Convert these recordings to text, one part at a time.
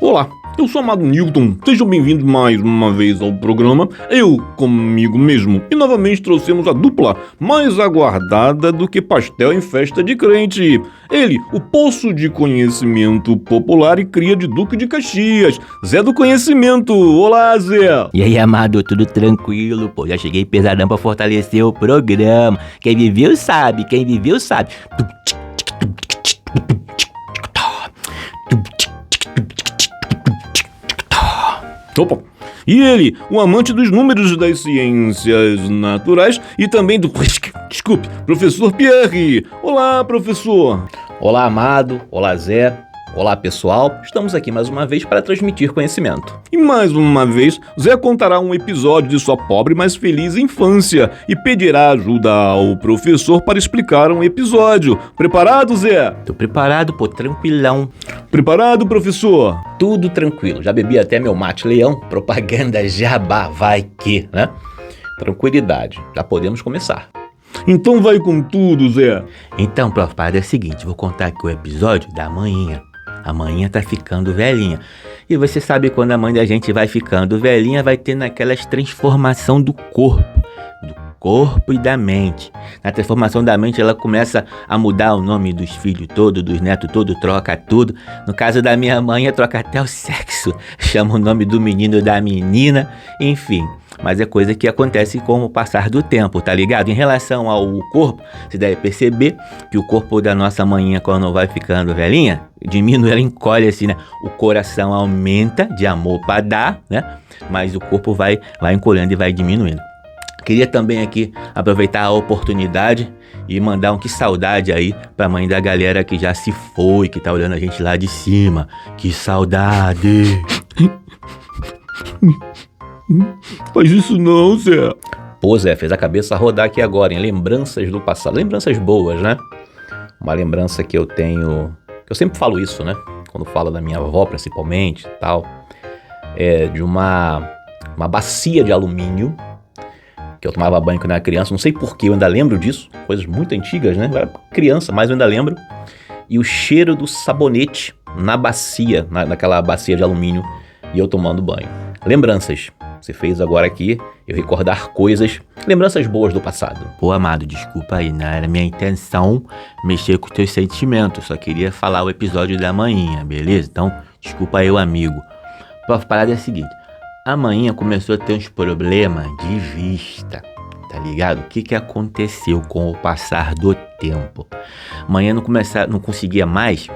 Olá, eu sou Amado Newton, sejam bem-vindos mais uma vez ao programa Eu Comigo Mesmo. E novamente trouxemos a dupla mais aguardada do que pastel em festa de crente. Ele, o poço de conhecimento popular e cria de Duque de Caxias, Zé do Conhecimento. Olá, Zé! E aí, Amado, tudo tranquilo? Pô, já cheguei pesadão pra fortalecer o programa. Quem viveu sabe, quem viveu sabe. Opa! E ele, o amante dos números das ciências naturais e também do... Desculpe, professor Pierre. Olá, professor. Olá, Amado. Olá, Zé. Olá, pessoal. Estamos aqui mais uma vez para transmitir conhecimento. E mais uma vez, Zé contará um episódio de sua pobre, mas feliz infância e pedirá ajuda ao professor para explicar um episódio. Preparado, Zé? Tô preparado, pô, tranquilão. Preparado, professor? Tudo tranquilo. Já bebi até meu mate leão. Propaganda jabá, vai que, né? Tranquilidade. Já podemos começar. Então vai com tudo, Zé. Então, prof, a parada é a seguinte, vou contar aqui o episódio da manhinha. A manhinha tá ficando velhinha. E você sabe quando a mãe da gente vai ficando velhinha, vai tendo aquelas transformação do corpo e da mente. Na transformação da mente, ela começa a mudar o nome dos filhos todos, dos netos todos, troca tudo. No caso da minha mãe, troca até o sexo. Chama o nome do menino da menina, enfim. Mas é coisa que acontece com o passar do tempo, tá ligado? Em relação ao corpo, você deve perceber que o corpo da nossa manhinha, quando vai ficando velhinha, diminui, ela encolhe assim, né? O coração aumenta de amor pra dar, né? Mas o corpo vai encolhendo e vai diminuindo. Queria também aqui aproveitar a oportunidade e mandar um que saudade aí pra mãe da galera que já se foi, que tá olhando a gente lá de cima. Que saudade! Faz isso não, Zé. Pô, Zé, fez a cabeça rodar aqui agora, em lembranças do passado. Lembranças boas, né? Uma lembrança que eu tenho... Eu sempre falo isso, né? Quando falo da minha avó, principalmente, tal. É de uma bacia de alumínio que eu tomava banho quando era criança. Não sei porquê, eu ainda lembro disso. Coisas muito antigas, né? Eu era criança, mas eu ainda lembro. E o cheiro do sabonete na bacia, naquela bacia de alumínio, e eu tomando banho. Lembranças. Você fez agora aqui eu recordar coisas, lembranças boas do passado. Pô, Amado, desculpa aí, não era minha intenção mexer com os teus sentimentos. Só queria falar o episódio da manhinha, beleza? Então, desculpa aí, amigo. A parada é a seguinte. A manhinha começou a ter uns problemas de vista, tá ligado? O que aconteceu com o passar do tempo? A manhinha não conseguia mais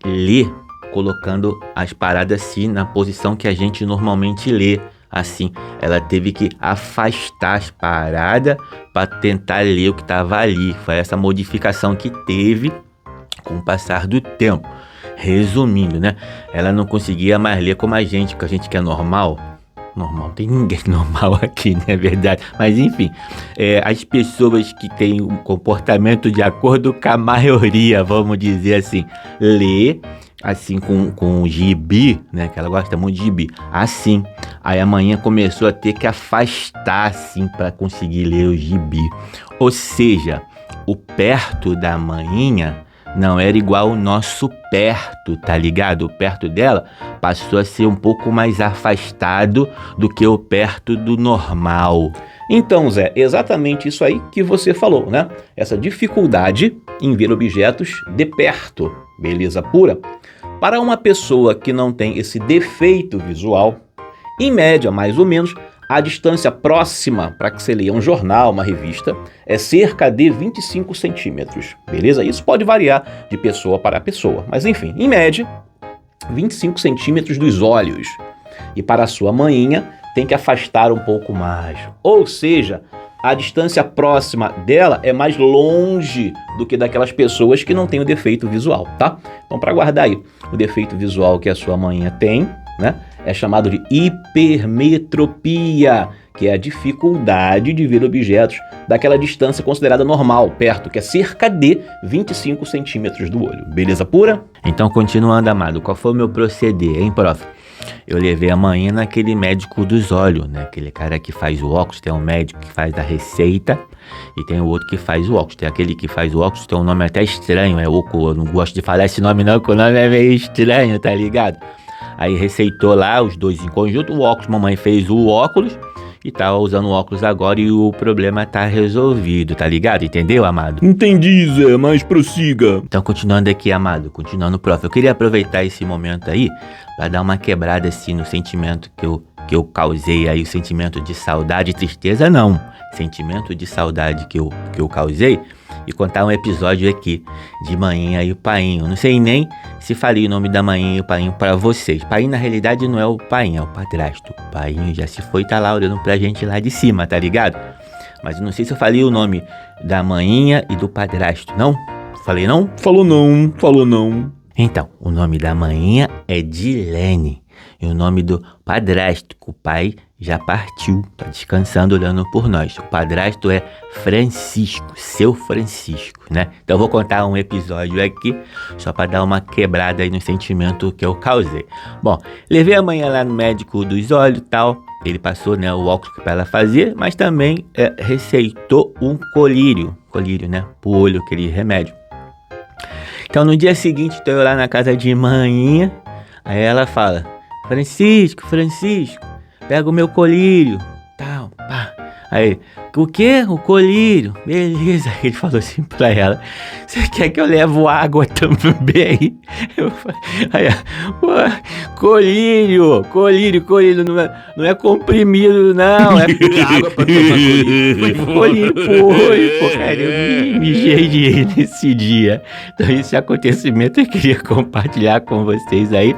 ler colocando as paradas assim na posição que a gente normalmente lê. Assim, ela teve que afastar as paradas para tentar ler o que estava ali. Foi essa modificação que teve com o passar do tempo. Resumindo, né? Ela não conseguia mais ler como a gente, que a gente que é normal. Normal, não tem ninguém normal aqui, não é verdade? Mas enfim, as pessoas que têm um comportamento de acordo com a maioria, vamos dizer assim, lê assim com gibi, né? Que ela gosta muito de gibi. Assim, aí a manhinha começou a ter que afastar assim para conseguir ler o gibi. Ou seja, o perto da manhinha não era igual ao nosso perto, tá ligado? O perto dela passou a ser um pouco mais afastado do que o perto do normal. Então, Zé, exatamente isso aí que você falou, né? Essa dificuldade em ver objetos de perto, beleza pura? Para uma pessoa que não tem esse defeito visual, em média, mais ou menos, a distância próxima para que você leia um jornal, uma revista, é cerca de 25 centímetros, beleza? Isso pode variar de pessoa para pessoa, mas enfim, em média, 25 centímetros dos olhos. E para a sua manhinha, tem que afastar um pouco mais. Ou seja, a distância próxima dela é mais longe do que daquelas pessoas que não têm o defeito visual, tá? Então, para guardar aí, o defeito visual que a sua manhinha tem, né? É chamado de hipermetropia, que é a dificuldade de ver objetos daquela distância considerada normal, perto, que é cerca de 25 centímetros do olho. Beleza pura? Então, continuando, Amado, qual foi o meu proceder, hein, prof? Eu levei a manhinha naquele médico dos olhos, né? Aquele cara que faz o óculos, tem um médico que faz a receita e tem o outro que faz o óculos. Tem aquele que faz o óculos, tem um nome até estranho, eu não gosto de falar esse nome não, porque o nome é meio estranho, tá ligado? Aí receitou lá os dois em conjunto, o óculos, mamãe fez o óculos e tá usando o óculos agora e o problema tá resolvido, tá ligado? Entendeu, amado? Entendi, Zé, mas prossiga. Então, continuando aqui, amado, continuando, prof. Eu queria aproveitar esse momento aí pra dar uma quebrada assim no sentimento que eu causei aí, o sentimento de saudade e tristeza, não. Sentimento de saudade que eu causei e contar um episódio aqui de Mainha e o Painho. Não sei nem se falei o nome da Mainha e o Painho pra vocês. Painho, na realidade, não é o Painho, é o padrasto. O Painho já se foi, tá lá olhando pra gente lá de cima, tá ligado? Mas eu não sei se eu falei o nome da Mainha e do padrasto, não? Falei não? Falou não. Então, o nome da Mainha é Dilene. E o nome do padrasto, que o pai já partiu, tá descansando olhando por nós. O padrasto é Francisco, seu Francisco, né? Então eu vou contar um episódio aqui, só pra dar uma quebrada aí no sentimento que eu causei. Bom, levei a manhã lá no médico dos olhos e tal, ele passou, né, o óculos pra ela fazer, mas também receitou um colírio, né, pro olho, aquele remédio. Então no dia seguinte, tô eu lá na casa de manhinha, aí ela fala: Francisco, pega o meu colírio, tal, pá. Aí, o quê? O colírio? Beleza. Ele falou assim pra ela: você quer que eu levo água também? Eu falei, aí, colírio, não é comprimido, não. É água pra tomar colírio. Pô, cara, eu me mijei de rir nesse dia. Então, esse acontecimento eu queria compartilhar com vocês aí,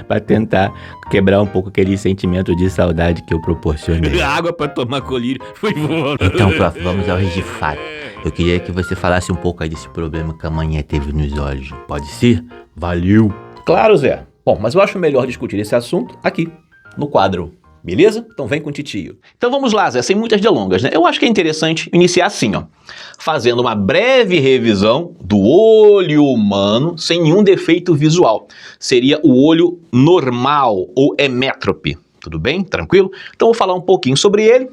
pra tentar quebrar um pouco aquele sentimento de saudade que eu proporcionei. Água pra tomar colírio. Foi bom. Então, prof, vamos ao de fato. Eu queria que você falasse um pouco aí desse problema que a manhã teve nos olhos. Pode ser? Valeu. Claro, Zé. Bom, mas eu acho melhor discutir esse assunto aqui, no quadro. Beleza? Então vem com o titio. Então vamos lá, Zé, sem muitas delongas, né? Eu acho que é interessante iniciar assim, ó, fazendo uma breve revisão do olho humano sem nenhum defeito visual. Seria o olho normal ou hemétrope. Tudo bem? Tranquilo? Então vou falar um pouquinho sobre ele.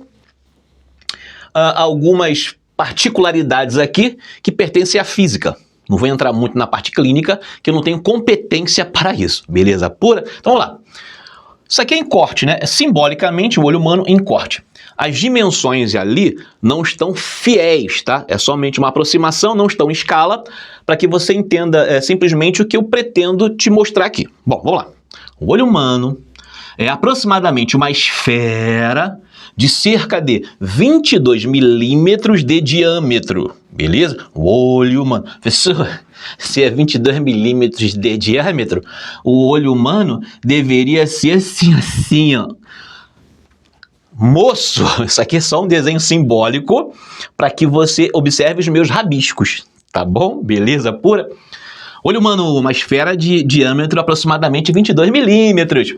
Algumas particularidades aqui que pertencem à física. Não vou entrar muito na parte clínica, que eu não tenho competência para isso. Beleza pura? Então vamos lá. Isso aqui é em corte, né? É simbolicamente o olho humano em corte. As dimensões ali não estão fiéis, tá? É somente uma aproximação, não estão em escala, para que você entenda simplesmente o que eu pretendo te mostrar aqui. Bom, vamos lá. O olho humano é aproximadamente uma esfera de cerca de 22 milímetros de diâmetro, beleza? O olho humano, professor, se é 22 milímetros de diâmetro, o olho humano deveria ser assim, ó. Moço, isso aqui é só um desenho simbólico para que você observe os meus rabiscos, tá bom? Beleza pura? Olho humano, uma esfera de diâmetro aproximadamente 22 milímetros.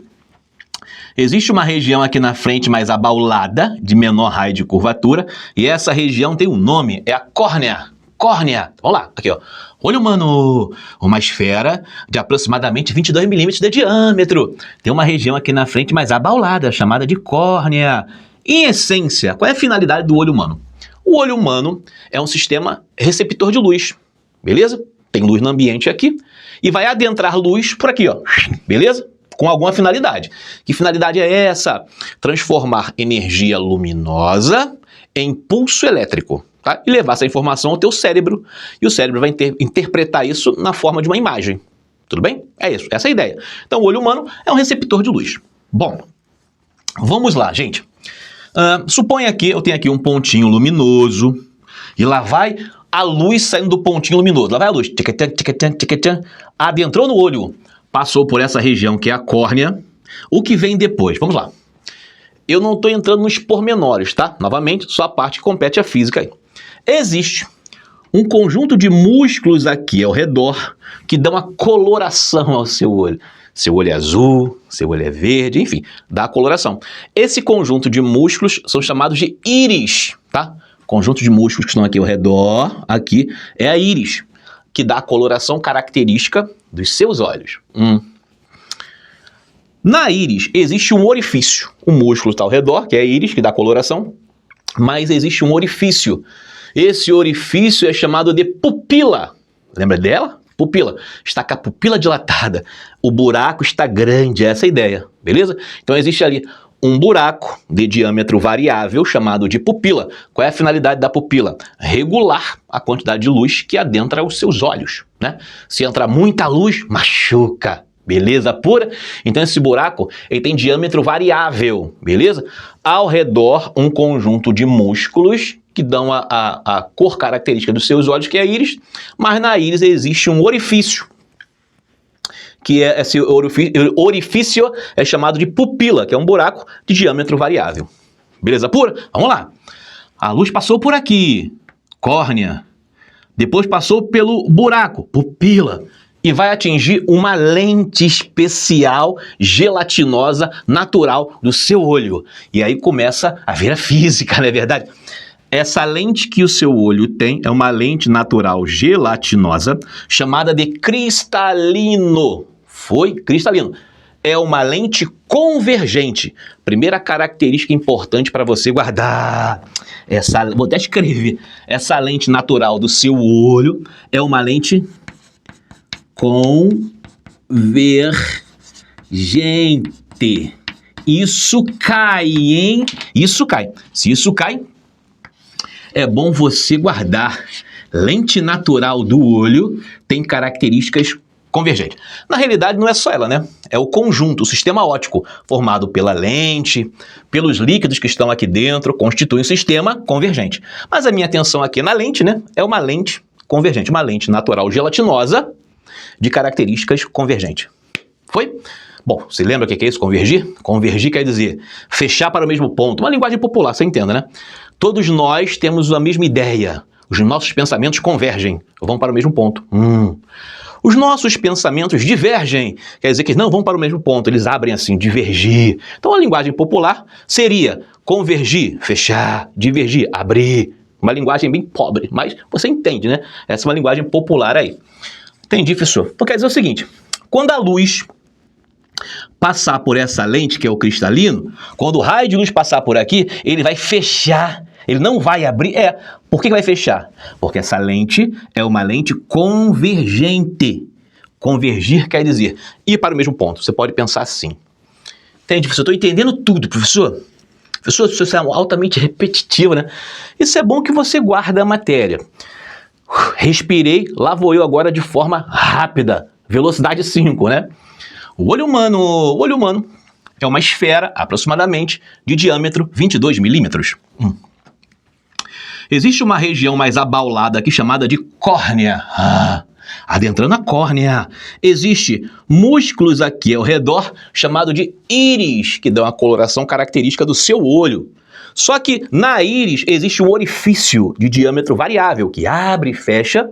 Existe uma região aqui na frente mais abaulada, de menor raio de curvatura, e essa região tem um nome, é a córnea. Córnea. Vamos lá, aqui ó. Olho humano, uma esfera de aproximadamente 22 milímetros de diâmetro. Tem uma região aqui na frente mais abaulada, chamada de córnea. Em essência, qual é a finalidade do olho humano? O olho humano é um sistema receptor de luz, beleza? Tem luz no ambiente aqui e vai adentrar luz por aqui, ó. Beleza? Com alguma finalidade. Que finalidade é essa? Transformar energia luminosa em pulso elétrico, tá? E levar essa informação ao teu cérebro, e o cérebro vai interpretar isso na forma de uma imagem. Tudo bem? É isso, essa é a ideia. Então o olho humano é um receptor de luz. Bom, vamos lá, gente. Suponha que eu tenho aqui um pontinho luminoso, e lá vai a luz saindo do pontinho luminoso. Lá vai a luz. Adentrou no olho. Passou por essa região que é a córnea. O que vem depois? Vamos lá. Eu não estou entrando nos pormenores, tá? Novamente, só a parte que compete à física aí. Existe um conjunto de músculos aqui ao redor que dão uma coloração ao seu olho. Seu olho é azul, seu olho é verde, enfim, dá a coloração. Esse conjunto de músculos são chamados de íris, tá? Conjunto de músculos que estão aqui ao redor, aqui, é a íris, que dá a coloração característica dos seus olhos. Na íris existe um orifício. O músculo está ao redor, que é a íris, que dá a coloração, mas existe um orifício. Esse orifício é chamado de pupila. Lembra dela? Pupila. Está com a pupila dilatada. O buraco está grande, essa é a ideia, beleza? Então existe ali um buraco de diâmetro variável chamado de pupila. Qual é a finalidade da pupila? Regular a quantidade de luz que adentra os seus olhos, né? Se entrar muita luz, machuca. Beleza pura? Então esse buraco ele tem diâmetro variável, beleza? Ao redor, um conjunto de músculos que dão a cor característica dos seus olhos, que é a íris, mas na íris existe um orifício, que é esse orifício é chamado de pupila, que é um buraco de diâmetro variável. Beleza pura? Vamos lá. A luz passou por aqui, córnea, depois passou pelo buraco, pupila, e vai atingir uma lente especial, gelatinosa, natural do seu olho. E aí começa a ver a física, não é verdade? Essa lente que o seu olho tem é uma lente natural gelatinosa, chamada de cristalino. Foi cristalino. É uma lente convergente. Primeira característica importante para você guardar. Vou até escrever. Essa lente natural do seu olho é uma lente convergente. Isso cai, hein? Isso cai. Se isso cai, é bom você guardar. Lente natural do olho tem características convergentes. Na realidade, não é só ela, né? É o conjunto, o sistema óptico, formado pela lente, pelos líquidos que estão aqui dentro, constitui um sistema convergente. Mas a minha atenção aqui na lente, né? É uma lente convergente, uma lente natural gelatinosa de características convergentes. Foi? Bom, você lembra o que é isso, convergir? Convergir quer dizer fechar para o mesmo ponto. Uma linguagem popular, você entende, né? Todos nós temos a mesma ideia. Os nossos pensamentos convergem, vão para o mesmo ponto. Os nossos pensamentos divergem, quer dizer que não vão para o mesmo ponto, eles abrem assim, divergir. Então a linguagem popular seria convergir, fechar, divergir, abrir. Uma linguagem bem pobre, mas você entende, né? Essa é uma linguagem popular aí. Entendi, professor. Então quer dizer o seguinte, quando a luz passar por essa lente, que é o cristalino, quando o raio de luz passar por aqui, ele vai fechar, ele não vai abrir. Por que vai fechar? Porque essa lente é uma lente convergente. Convergir quer dizer ir para o mesmo ponto. Você pode pensar assim. Entende, professor? Estou entendendo tudo, professor. Professor, isso é altamente repetitivo, né? Isso é bom que você guarda a matéria. Respirei, lá vou eu agora de forma rápida. Velocidade 5, né? O olho humano é uma esfera, aproximadamente, de diâmetro 22 milímetros. Existe uma região mais abaulada aqui chamada de córnea. Adentrando a córnea, existe músculos aqui ao redor chamado de íris, que dão a coloração característica do seu olho. Só que na íris existe um orifício de diâmetro variável que abre e fecha,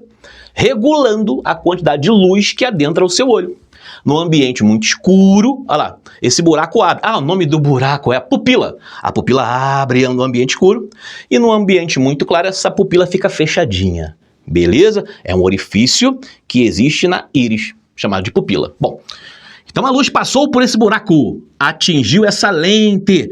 regulando a quantidade de luz que adentra o seu olho. No ambiente muito escuro, olha lá, esse buraco abre. O nome do buraco é a pupila. A pupila abre no ambiente escuro e no ambiente muito claro essa pupila fica fechadinha. Beleza? É um orifício que existe na íris, chamado de pupila. Bom, então a luz passou por esse buraco, atingiu essa lente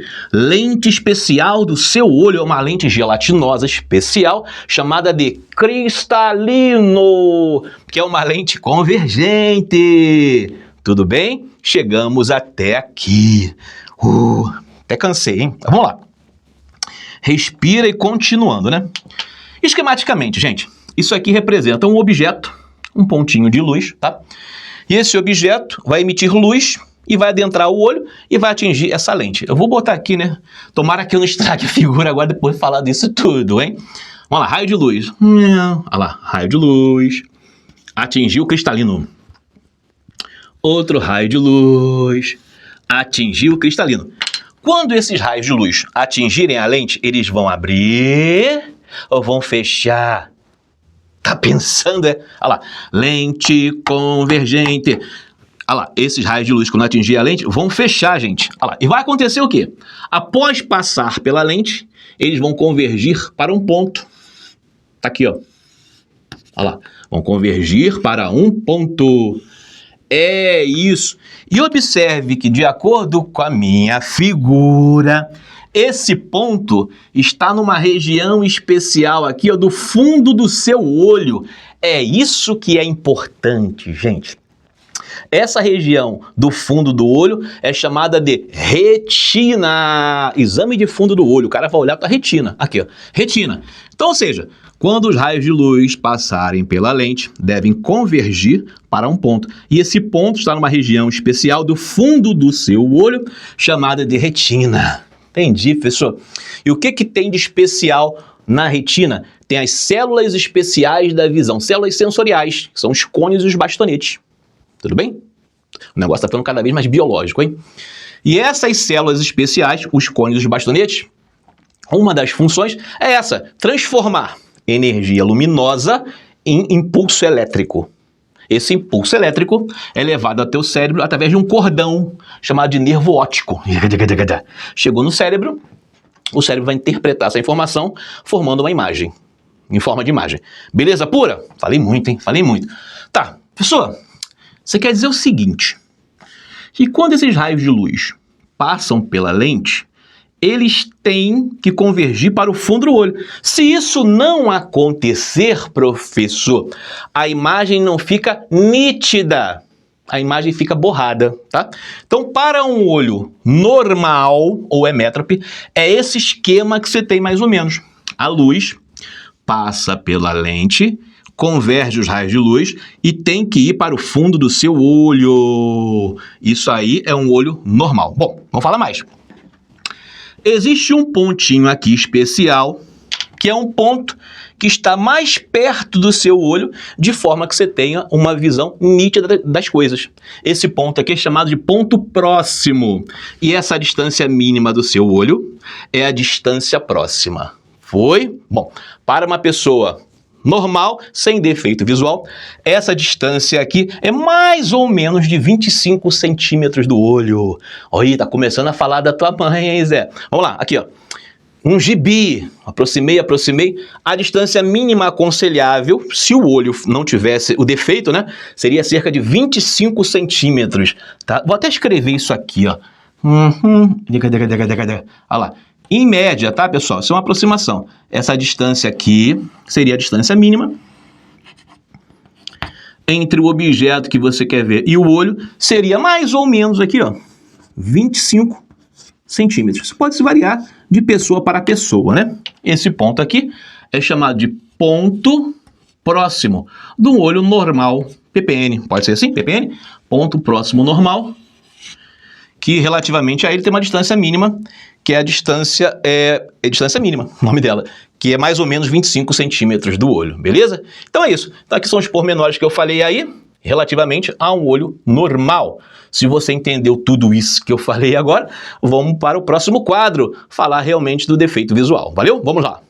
especial do seu olho, é uma lente gelatinosa especial chamada de cristalino, que é uma lente convergente. Tudo bem? Chegamos até aqui. Até cansei, hein? Vamos lá. Respira e continuando, né? Esquematicamente, gente, isso aqui representa um objeto, um pontinho de luz, tá? E esse objeto vai emitir luz e vai adentrar o olho e vai atingir essa lente. Eu vou botar aqui, né? Tomara que eu não estrague a figura agora depois de falar disso tudo, hein? Vamos lá, raio de luz. Olha lá, raio de luz. Atingiu o cristalino. Outro raio de luz. Atingiu o cristalino. Quando esses raios de luz atingirem a lente, eles vão abrir ou vão fechar? Tá pensando, Olha lá, lente convergente. Olha lá, esses raios de luz, quando atingir a lente, vão fechar, gente. Olha lá, e vai acontecer o quê? Após passar pela lente, eles vão convergir para um ponto. Tá aqui, ó. Olha lá, vão convergir para um ponto. É isso. E observe que, de acordo com a minha figura, esse ponto está numa região especial aqui, ó, do fundo do seu olho. É isso que é importante, gente. Essa região do fundo do olho é chamada de retina. Exame de fundo do olho. O cara vai olhar para a retina. Aqui, ó. Retina. Então, ou seja, quando os raios de luz passarem pela lente, devem convergir para um ponto. E esse ponto está numa região especial do fundo do seu olho, chamada de retina. Entendi, professor. E o que tem de especial na retina? Tem as células especiais da visão, células sensoriais, que são os cones e os bastonetes. Tudo bem? O negócio está ficando cada vez mais biológico, hein? E essas células especiais, os cones e os bastonetes, uma das funções é essa, transformar energia luminosa em impulso elétrico. Esse impulso elétrico é levado até o cérebro através de um cordão chamado de nervo óptico. Chegou no cérebro, o cérebro vai interpretar essa informação formando uma imagem, em forma de imagem. Beleza pura? Falei muito, hein? Falei muito. Tá, professor, você quer dizer o seguinte, que quando esses raios de luz passam pela lente, eles têm que convergir para o fundo do olho. Se isso não acontecer, professor, a imagem não fica nítida. A imagem fica borrada, tá? Então, para um olho normal ou hemétrope, é esse esquema que você tem mais ou menos. A luz passa pela lente, converge os raios de luz e tem que ir para o fundo do seu olho. Isso aí é um olho normal. Bom, vamos falar mais. Existe um pontinho aqui especial, que é um ponto que está mais perto do seu olho, de forma que você tenha uma visão nítida das coisas. Esse ponto aqui é chamado de ponto próximo. E essa distância mínima do seu olho é a distância próxima. Foi? Bom, para uma pessoa normal, sem defeito visual, essa distância aqui é mais ou menos de 25 centímetros do olho. Olha, tá começando a falar da tua mãe, hein, Zé? Vamos lá, aqui, ó. Um gibi, aproximei. A distância mínima aconselhável, se o olho não tivesse o defeito, né, seria cerca de 25 centímetros, tá? Vou até escrever isso aqui, ó. Olha lá. Em média, tá, pessoal? Isso é uma aproximação. Essa distância aqui seria a distância mínima entre o objeto que você quer ver e o olho, seria mais ou menos aqui, ó, 25 centímetros. Isso pode se variar de pessoa para pessoa, né? Esse ponto aqui é chamado de ponto próximo do olho normal, PPN. Pode ser assim, PPN? Ponto próximo normal, que relativamente a ele tem uma distância mínima, que é a distância mínima, o nome dela, que é mais ou menos 25 centímetros do olho, beleza? Então é isso. Então aqui são os pormenores que eu falei aí, relativamente a um olho normal. Se você entendeu tudo isso que eu falei agora, vamos para o próximo quadro, falar realmente do defeito visual. Valeu? Vamos lá.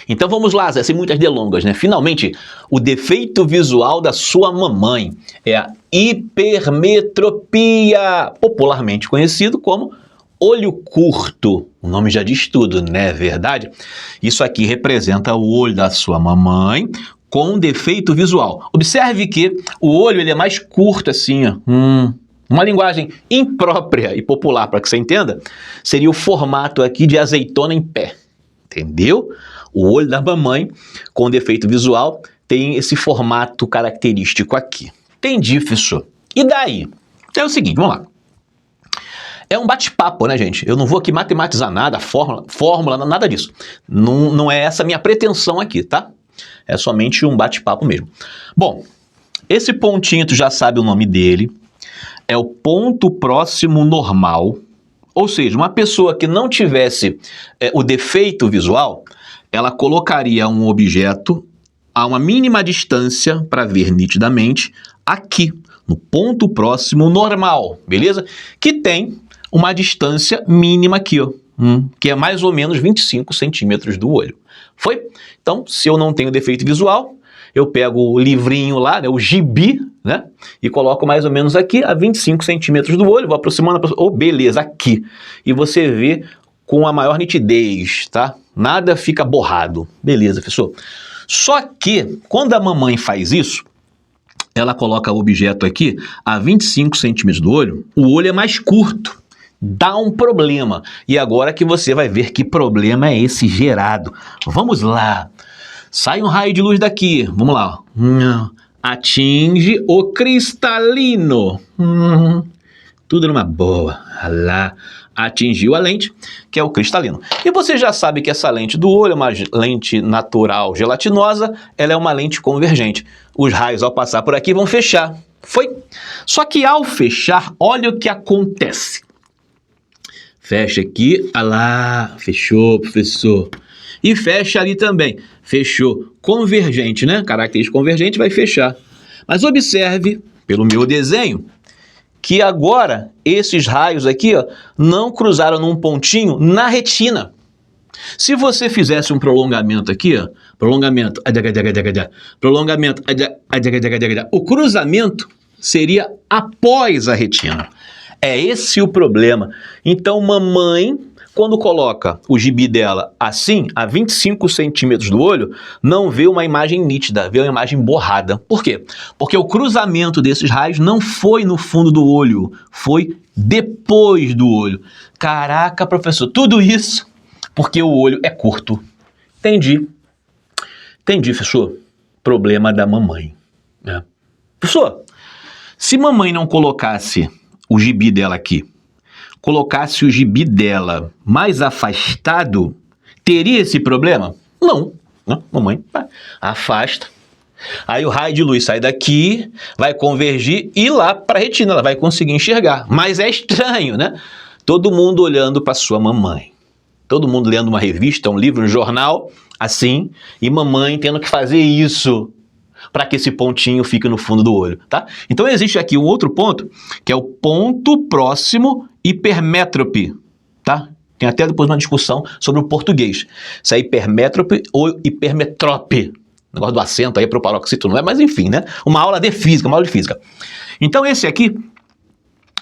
Então vamos lá, Zé, sem muitas delongas, né? Finalmente, o defeito visual da sua mamãe é a hipermetropia, popularmente conhecido como olho curto. O nome já diz tudo, não é verdade? Isso aqui representa o olho da sua mamãe com defeito visual. Observe que o olho ele é mais curto assim, ó. Uma linguagem imprópria e popular, para que você entenda, seria o formato aqui de azeitona em pé. Entendeu? O olho da mamãe com defeito visual tem esse formato característico aqui. Entendi, professor. E daí? É o seguinte, vamos lá. É um bate-papo, né, gente? Eu não vou aqui matematizar nada, fórmula, nada disso. Não é essa a minha pretensão aqui, tá? É somente um bate-papo mesmo. Bom, esse pontinho, tu já sabe o nome dele, é o ponto próximo normal, ou seja, uma pessoa que não tivesse o defeito visual, ela colocaria um objeto a uma mínima distância para ver nitidamente aqui, no ponto próximo normal, beleza? Que tem uma distância mínima aqui, ó, que é mais ou menos 25 centímetros do olho. Foi? Então, se eu não tenho defeito visual, eu pego o livrinho lá, né, o gibi, né, e coloco mais ou menos aqui a 25 centímetros do olho, vou aproximando, beleza, aqui. E você vê com a maior nitidez, tá? Nada fica borrado. Beleza, professor. Só que, quando a mamãe faz isso, ela coloca o objeto aqui a 25 centímetros do olho, o olho é mais curto. Dá um problema. E agora que você vai ver que problema é esse gerado. Vamos lá. Sai um raio de luz daqui. Vamos lá. Atinge o cristalino. Tudo numa boa. Lá. Atingiu a lente, que é o cristalino. E você já sabe que essa lente do olho é uma lente natural gelatinosa, ela é uma lente convergente. Os raios, ao passar por aqui, vão fechar. Foi? Só que ao fechar, olha o que acontece. Fecha aqui, lá, fechou, professor. E fecha ali também. Fechou. Convergente, né? Característica convergente vai fechar. Mas observe, pelo meu desenho, que agora esses raios aqui ó, não cruzaram num pontinho na retina. Se você fizesse um prolongamento aqui, ó, prolongamento, o cruzamento seria após a retina. É esse o problema. Então, mamãe, quando coloca o gibi dela assim, a 25 centímetros do olho, não vê uma imagem nítida, vê uma imagem borrada. Por quê? Porque o cruzamento desses raios não foi no fundo do olho, foi depois do olho. Caraca, professor, tudo isso porque o olho é curto. Entendi. Entendi, professor. Problema da mamãe. Professor, se mamãe não colocasse o gibi dela aqui, colocasse o gibi dela mais afastado, teria esse problema? Não. Mamãe afasta. Aí o raio de luz sai daqui, vai convergir e lá para a retina, ela vai conseguir enxergar. Mas é estranho, né? Todo mundo olhando para sua mamãe. Todo mundo lendo uma revista, um livro, um jornal, assim, e mamãe tendo que fazer isso para que esse pontinho fique no fundo do olho, tá? Então existe aqui um outro ponto, que é o ponto próximo hipermétrope, tá? Tem até depois uma discussão sobre o português. Se é hipermétrope ou hipermetrópe. Negócio do acento aí para o paroxítono, não é? Mas enfim, né? Uma aula de física, uma aula de física. Então esse aqui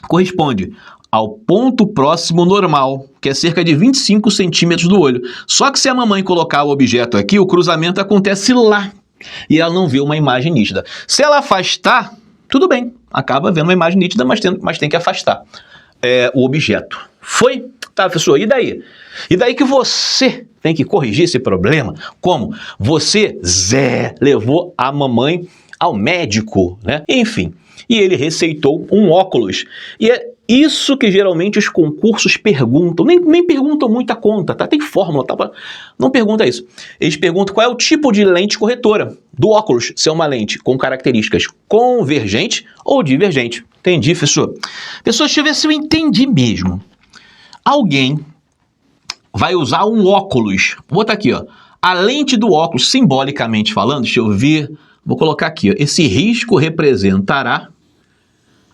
corresponde ao ponto próximo normal, que é cerca de 25 centímetros do olho. Só que se a mamãe colocar o objeto aqui, o cruzamento acontece lá. E ela não vê uma imagem nítida. Se ela afastar, tudo bem. Acaba vendo uma imagem nítida, mas tem que afastar o objeto. Foi? Tá, professor, e daí? E daí que você tem que corrigir esse problema. Como? Você, Zé, levou a mamãe ao médico, né? Enfim, e ele receitou um óculos. E é isso que geralmente os concursos perguntam. Nem perguntam muita conta, tá? Tem fórmula, tá? Não pergunta isso. Eles perguntam qual é o tipo de lente corretora do óculos. Se é uma lente com características convergente ou divergente. Entendi, professor? Pessoal, deixa eu ver se eu entendi mesmo. Alguém vai usar um óculos. Vou botar aqui, ó. A lente do óculos, simbolicamente falando, deixa eu ver. Vou colocar aqui, ó. Esse risco representará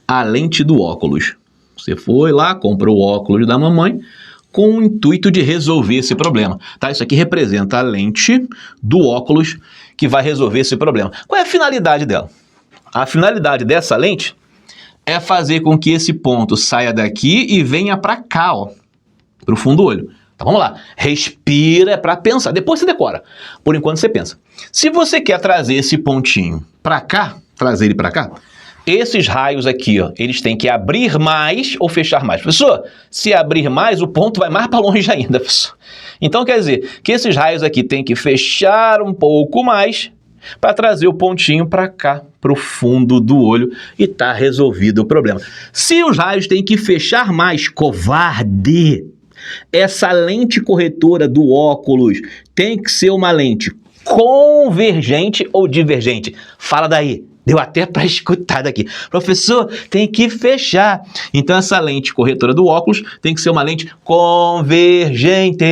a lente do óculos. Você foi lá, comprou o óculos da mamãe com o intuito de resolver esse problema. Tá? Isso aqui representa a lente do óculos que vai resolver esse problema. Qual é a finalidade dela? A finalidade dessa lente é fazer com que esse ponto saia daqui e venha para cá, ó, para o fundo do olho. Então vamos lá. Respira para pensar. Depois você decora. Por enquanto você pensa. Se você quer trazer esse pontinho para cá, trazer ele para cá, esses raios aqui, ó, eles têm que abrir mais ou fechar mais. Professor, se abrir mais, o ponto vai mais para longe ainda, professor. Então quer dizer que esses raios aqui têm que fechar um pouco mais para trazer o pontinho para cá, para o fundo do olho, e tá resolvido o problema. Se os raios têm que fechar mais, covarde, essa lente corretora do óculos tem que ser uma lente convergente ou divergente? Fala daí. Deu até para escutar daqui. Professor, tem que fechar. Então essa lente corretora do óculos tem que ser uma lente convergente.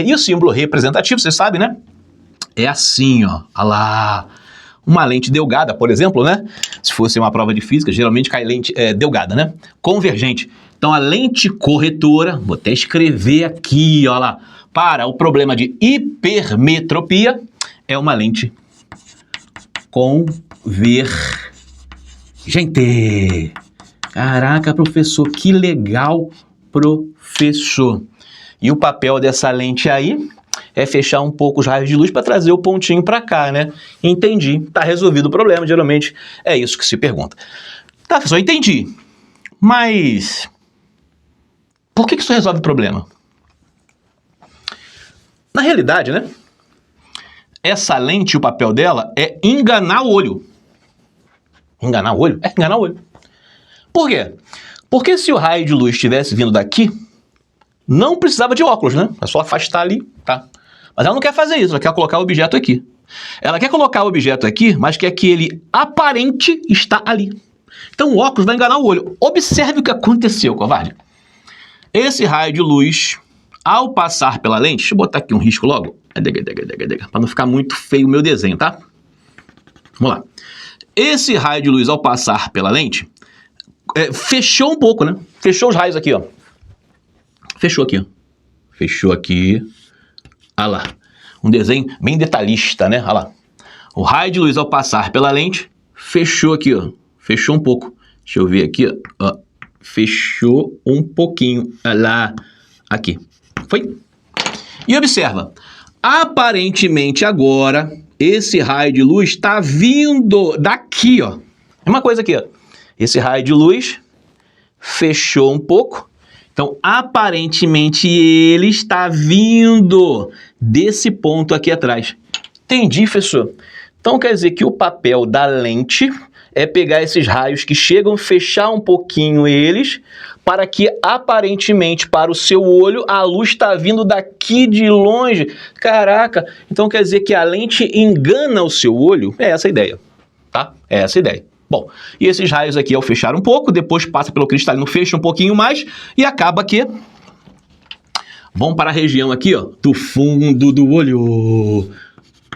E o símbolo representativo, você sabe, né? É assim, ó. Olha lá. Uma lente delgada, por exemplo, né? Se fosse uma prova de física, geralmente cai lente delgada, né? Convergente. Então a lente corretora, vou até escrever aqui, ó lá, para o problema de hipermetropia, é uma lente convergente. Caraca, professor, que legal, professor. E o papel dessa lente aí é fechar um pouco os raios de luz para trazer o pontinho para cá, né? Entendi. Tá resolvido o problema, geralmente é isso que se pergunta. Tá, professor, entendi. Mas por que isso resolve o problema? Na realidade, né? essa lente, o papel dela é enganar o olho. Enganar o olho? É enganar o olho. Por quê? Porque se o raio de luz estivesse vindo daqui, não precisava de óculos, né? É só afastar ali, tá? Mas ela não quer fazer isso, ela quer colocar o objeto aqui. Ela quer colocar o objeto aqui, mas quer que ele aparente está ali. Então o óculos vai enganar o olho. Observe o que aconteceu, covarde. Esse raio de luz, ao passar pela lente... Deixa eu botar aqui um risco logo, para não ficar muito feio o meu desenho, tá? Vamos lá. Esse raio de luz, ao passar pela lente, fechou um pouco, né? Fechou os raios aqui, ó. Fechou aqui, ó. Fechou aqui. Olha lá. Um desenho bem detalhista, né? Olha lá. O raio de luz, ao passar pela lente, fechou aqui, ó. Fechou um pouco. Deixa eu ver aqui, ó. Fechou um pouquinho. Olha lá. Aqui. Foi? E observa. Aparentemente agora, esse raio de luz está vindo daqui, ó. É uma coisa aqui, ó. Esse raio de luz fechou um pouco. Então, aparentemente, ele está vindo desse ponto aqui atrás. Entendi, professor? Então, quer dizer que o papel da lente é pegar esses raios que chegam, fechar um pouquinho eles, para que, aparentemente, para o seu olho, a luz está vindo daqui de longe. Caraca! Então, quer dizer que a lente engana o seu olho? É essa a ideia, tá? É essa a ideia. Bom, e esses raios aqui, ao fechar um pouco, depois passa pelo cristalino, fecha um pouquinho mais e acaba que vão para a região aqui, ó, do fundo do olho.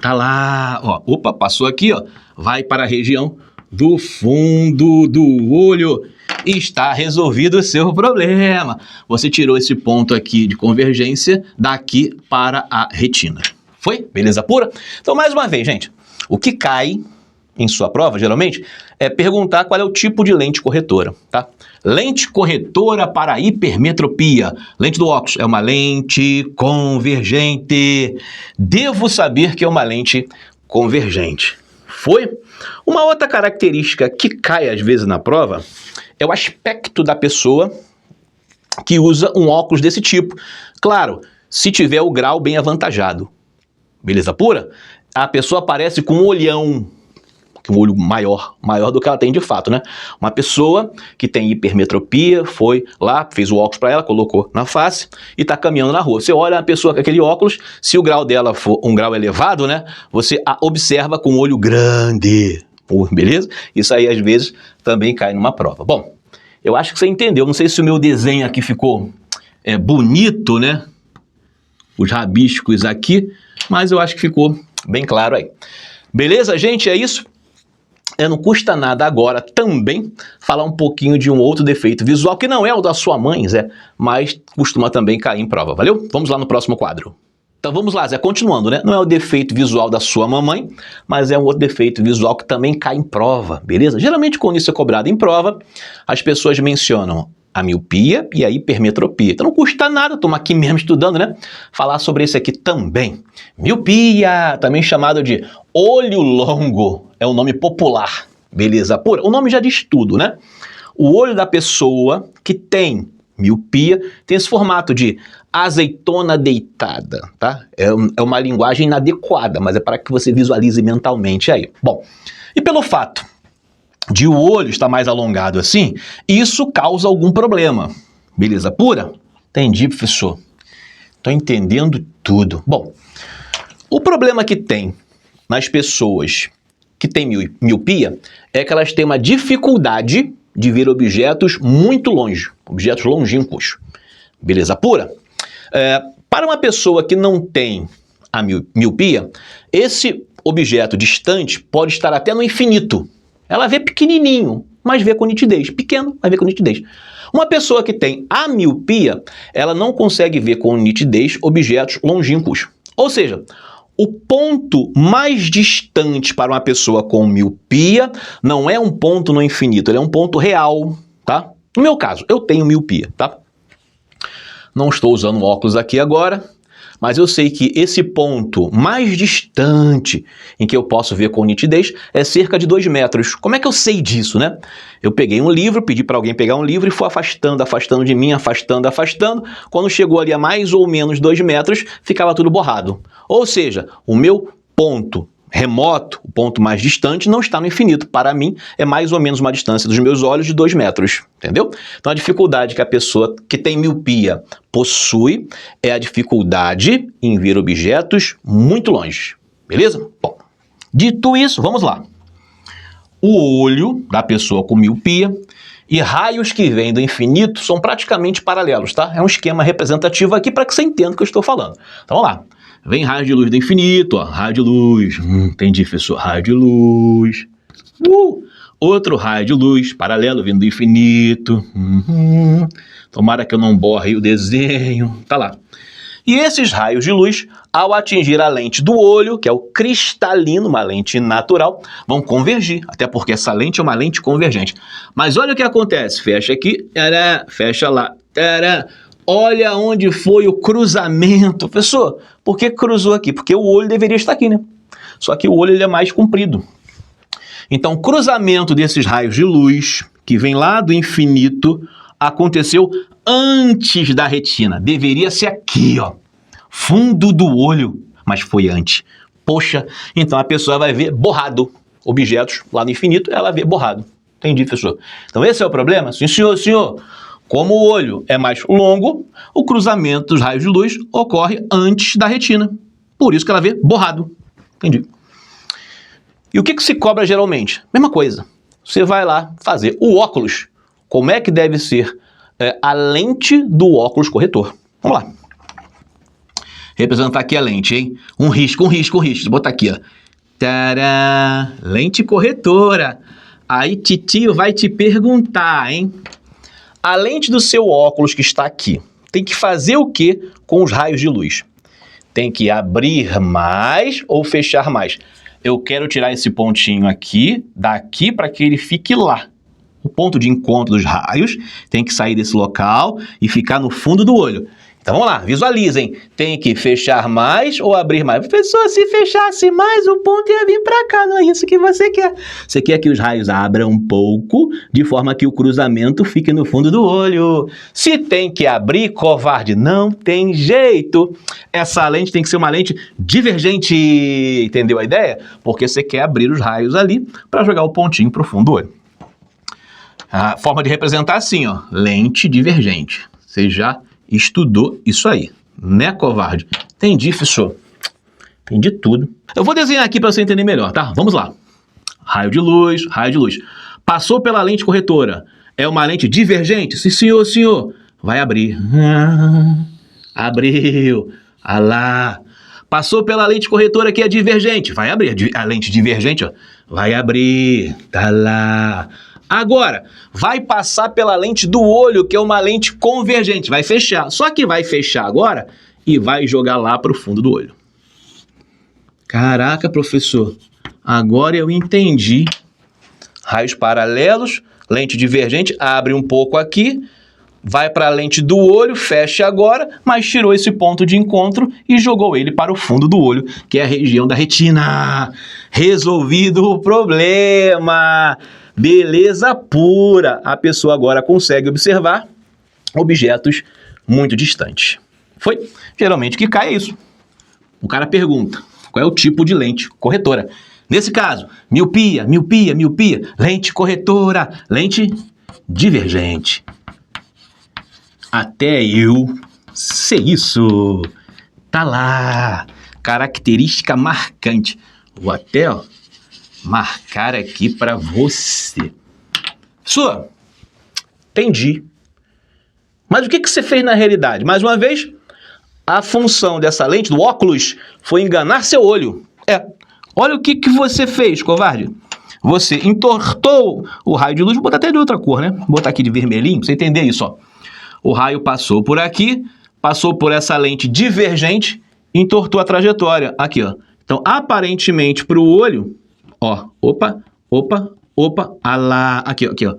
Tá lá, ó, opa, passou aqui, ó, vai para a região do fundo do olho. Está resolvido o seu problema. Você tirou esse ponto aqui de convergência daqui para a retina. Foi? Beleza pura? Então, mais uma vez, gente, o que cai em sua prova, geralmente, é perguntar qual é o tipo de lente corretora, tá? Lente corretora para hipermetropia. Lente do óculos é uma lente convergente. Devo saber que é uma lente convergente. Foi? Uma outra característica que cai às vezes na prova é o aspecto da pessoa que usa um óculos desse tipo. Claro, se tiver o grau bem avantajado. Beleza pura? A pessoa aparece com um olhão, um olho maior do que ela tem de fato, né? Uma pessoa que tem hipermetropia, foi lá, fez o óculos para ela, colocou na face e tá caminhando na rua. Você olha a pessoa com aquele óculos, se o grau dela for um grau elevado, né? Você a observa com um olho grande, beleza? Isso aí às vezes também cai numa prova. Bom, eu acho que você entendeu. Não sei se o meu desenho aqui ficou bonito, né? Os rabiscos aqui, mas eu acho que ficou bem claro aí. Beleza, gente? É isso. Não custa nada agora também falar um pouquinho de um outro defeito visual, que não é o da sua mãe, Zé, mas costuma também cair em prova, valeu? Vamos lá no próximo quadro. Então vamos lá, Zé, continuando, né? Não é o defeito visual da sua mamãe, mas é um outro defeito visual que também cai em prova, beleza? Geralmente quando isso é cobrado em prova, as pessoas mencionam a miopia e a hipermetropia. Então não custa nada, estamos aqui mesmo estudando, né? Falar sobre esse aqui também. Miopia, também chamado de olho longo, é um nome popular, beleza pura? O nome já diz tudo, né? O olho da pessoa que tem miopia tem esse formato de azeitona deitada, tá? É uma linguagem inadequada, mas é para que você visualize mentalmente aí. Bom, e pelo fato de o olho estar mais alongado assim, isso causa algum problema. Beleza pura? Entendi, professor. Estou entendendo tudo. Bom, o problema que tem nas pessoas que têm miopia é que elas têm uma dificuldade de ver objetos muito longe, objetos longínquos. Beleza pura? Para uma pessoa que não tem a miopia, esse objeto distante pode estar até no infinito. Ela vê pequenininho, mas vê com nitidez. Pequeno, mas vê com nitidez. Uma pessoa que tem a miopia, ela não consegue ver com nitidez objetos longínquos. Ou seja, o ponto mais distante para uma pessoa com miopia não é um ponto no infinito, ele é um ponto real, tá? No meu caso, eu tenho miopia, tá? Não estou usando óculos aqui agora, mas eu sei que esse ponto mais distante em que eu posso ver com nitidez é cerca de 2 metros. Como é que eu sei disso, né? Eu peguei um livro, pedi para alguém pegar um livro e fui afastando de mim, afastando. Quando chegou ali a mais ou menos 2 metros, ficava tudo borrado. Ou seja, o meu ponto remoto, o ponto mais distante, não está no infinito. Para mim, é mais ou menos uma distância dos meus olhos de 2 metros, entendeu? Então, a dificuldade que a pessoa que tem miopia possui é a dificuldade em ver objetos muito longe, beleza? Bom, dito isso, vamos lá. O olho da pessoa com miopia e raios que vêm do infinito são praticamente paralelos, tá? É um esquema representativo aqui para que você entenda o que eu estou falando. Então, vamos lá. Vem raio de luz do infinito, ó, raio de luz. Entendi, professor. Raio de luz. Outro raio de luz, paralelo, vindo do infinito. Tomara que eu não borre o desenho. Tá lá. E esses raios de luz, ao atingir a lente do olho, que é o cristalino, uma lente natural, vão convergir. Até porque essa lente é uma lente convergente. Mas olha o que acontece. Fecha aqui, fecha lá. Olha onde foi o cruzamento. Professor, por que cruzou aqui? Porque o olho deveria estar aqui, né? Só que o olho ele é mais comprido. Então, o cruzamento desses raios de luz, que vem lá do infinito, aconteceu antes da retina. Deveria ser aqui, ó. Fundo do olho. Mas foi antes. Poxa, então a pessoa vai ver borrado. Objetos lá no infinito, ela vê borrado. Entendi, professor. Então, esse é o problema? Sim, senhor. Como o olho é mais longo, o cruzamento dos raios de luz ocorre antes da retina. Por isso que ela vê borrado. Entendi. E o que se cobra geralmente? Mesma coisa. Você vai lá fazer o óculos. Como é que deve ser a lente do óculos corretor? Vamos lá. Representar aqui a lente, hein? Um risco. Vou botar aqui, ó. Tadá! Lente corretora. Aí titio vai te perguntar, hein? A lente do seu óculos que está aqui tem que fazer o que com os raios de luz? Tem que abrir mais ou fechar mais? Eu quero tirar esse pontinho aqui, daqui para que ele fique lá. O ponto de encontro dos raios tem que sair desse local e ficar no fundo do olho. Então vamos lá, visualizem. Tem que fechar mais ou abrir mais? Professor, se fechasse mais, o ponto ia vir para cá, não é isso que você quer. Você quer que os raios abram um pouco, de forma que o cruzamento fique no fundo do olho. Se tem que abrir, covarde, não tem jeito. Essa lente tem que ser uma lente divergente, entendeu a ideia? Porque você quer abrir os raios ali para jogar o pontinho para o fundo do olho. A forma de representar assim, ó, lente divergente. Você já estudou isso aí, né, covarde? Entendi, professor. Entendi tudo. Eu vou desenhar aqui para você entender melhor, tá? Vamos lá. Raio de luz. Passou pela lente corretora. É uma lente divergente? Sim, senhor. Vai abrir. Abriu. Ah lá. Passou pela lente corretora que é divergente. Vai abrir. A lente divergente, ó. Vai abrir. Tá lá. Agora, vai passar pela lente do olho, que é uma lente convergente. Vai fechar. Só que vai fechar agora e vai jogar lá para o fundo do olho. Caraca, professor. Agora eu entendi. Raios paralelos, lente divergente, abre um pouco aqui, vai para a lente do olho, fecha agora, mas tirou esse ponto de encontro e jogou ele para o fundo do olho, que é a região da retina. Resolvido o problema. Beleza pura. A pessoa agora consegue observar objetos muito distantes. Foi? Geralmente o que cai é isso. O cara pergunta, qual é o tipo de lente corretora? Nesse caso, miopia, lente corretora, lente divergente. Até eu sei isso. Tá lá. Característica marcante. Vou até, ó, marcar aqui para você. Professor, entendi. Mas o que você fez na realidade? Mais uma vez, a função dessa lente, do óculos, foi enganar seu olho. Olha o que você fez, covarde. Você entortou o raio de luz, vou botar até de outra cor, né? Vou botar aqui de vermelhinho, pra você entender isso, ó. O raio passou por aqui, passou por essa lente divergente, entortou a trajetória. Aqui, ó. Então, aparentemente, para o olho, ó, opa, ah lá, aqui, ó.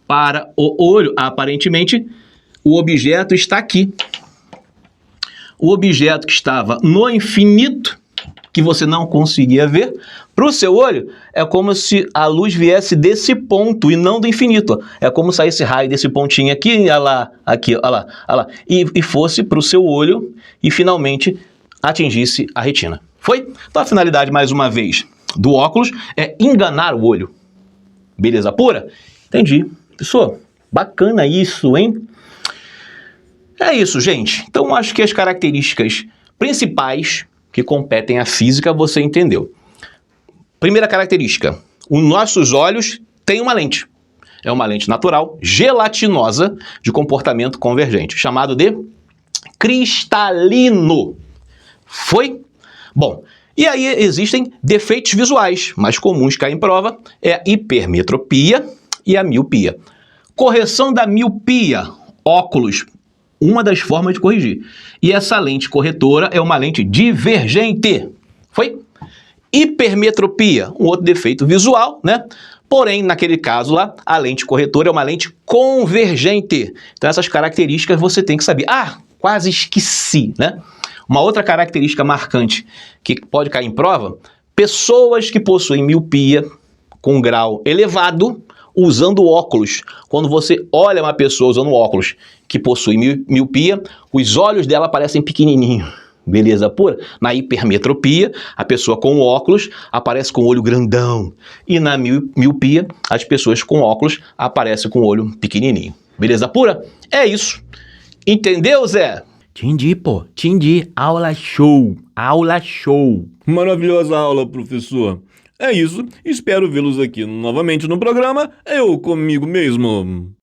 Para o olho, aparentemente, o objeto está aqui. O objeto que estava no infinito, que você não conseguia ver, para o seu olho, é como se a luz viesse desse ponto e não do infinito. Ó. É como se saísse raio desse pontinho aqui, olha lá, aqui, olha lá, e fosse para o seu olho e finalmente atingisse a retina. Foi? Então a finalidade, mais uma vez, do óculos é enganar o olho. Beleza pura? Entendi. Pessoal, bacana isso, hein? É isso, gente. Então acho que as características principais que competem à física você entendeu. Primeira característica, os nossos olhos têm uma lente. É uma lente natural, gelatinosa, de comportamento convergente, chamado de cristalino. Foi? Bom, e aí existem defeitos visuais, mais comuns que caem em prova, é a hipermetropia e a miopia. Correção da miopia, óculos, uma das formas de corrigir. E essa lente corretora é uma lente divergente. Foi? Hipermetropia, um outro defeito visual, né? Porém, naquele caso lá, a lente corretora é uma lente convergente. Então essas características você tem que saber. Ah, quase esqueci, né? Uma outra característica marcante que pode cair em prova, pessoas que possuem miopia com grau elevado usando óculos. Quando você olha uma pessoa usando óculos que possui miopia, os olhos dela parecem pequenininhos. Beleza pura? Na hipermetropia, a pessoa com óculos aparece com o olho grandão. E na miopia, as pessoas com óculos aparecem com o olho pequenininho. Beleza pura? É isso. Entendeu, Zé? Entendi, pô. Entendi. Aula show. Aula show. Maravilhosa aula, professor. É isso, espero vê-los aqui novamente no programa Eu Comigo Mesmo.